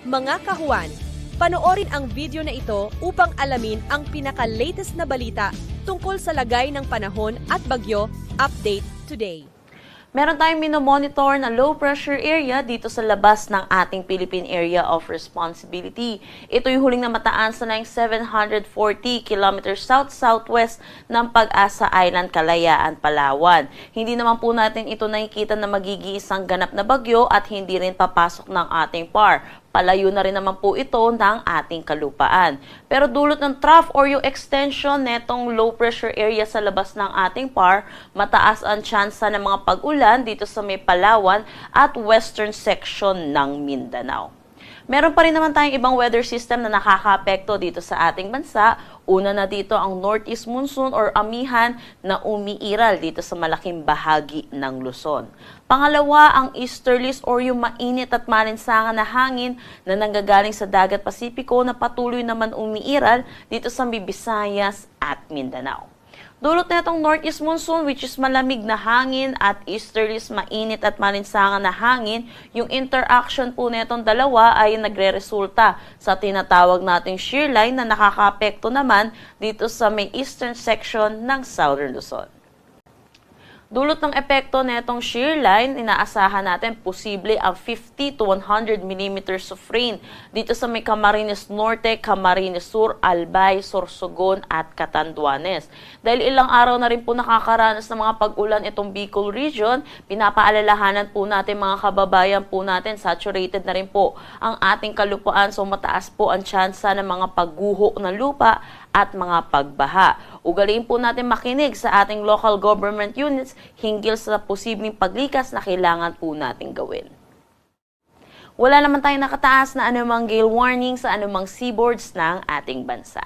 Mga kahuan, panoorin ang video na ito upang alamin ang pinaka-latest na balita tungkol sa lagay ng panahon at bagyo. Update today. Meron tayong minomonitor na low pressure area dito sa labas ng ating Philippine Area of Responsibility. Ito yung huling namataan sa 740 km south-southwest ng Pag-asa Island, Kalayaan, Palawan. Hindi naman po natin ito nakikita na magigisang ganap na bagyo at hindi rin papasok ng ating PAR. Palayo na rin naman po ito ng ating kalupaan. Pero dulot ng trough or yung extension netong low pressure area sa labas ng ating PAR, mataas ang tsansa ng mga pag-ulan dito sa may Palawan at western section ng Mindanao. Meron pa rin naman tayong ibang weather system na nakakaapekto dito sa ating bansa. Una na dito ang northeast monsoon or amihan na umiiral dito sa malaking bahagi ng Luzon. Pangalawa, ang easterlies or yung mainit at malinsangan na hangin na nanggagaling sa dagat Pasipiko na patuloy naman umiiral dito sa Visayas at Mindanao. Dulot na itong northeast monsoon which is malamig na hangin at easterlies mainit at malinsangan na hangin, yung interaction po netong dalawa ay nagre-resulta sa tinatawag nating shear line na nakakaapekto naman dito sa may eastern section ng Southern Luzon. Dulot ng epekto netong shear line, inaasahan natin posible ang 50 to 100 millimeters of rain dito sa may Camarines Norte, Camarines Sur, Albay, Sorsogon at Catanduanes. Dahil ilang araw na rin po nakakaranas ng mga pag-ulan itong Bicol region, pinapaalalahanan po natin mga kababayan po natin, saturated na rin po ang ating kalupaan, so mataas po ang tsansa ng mga pagguho ng lupa at mga pagbaha. Ugaliin po natin makinig sa ating local government units hinggil sa posibleng paglikas na kailangan po natin gawin. Wala naman tayong nakataas na anumang gale warning sa anumang seaboards ng ating bansa.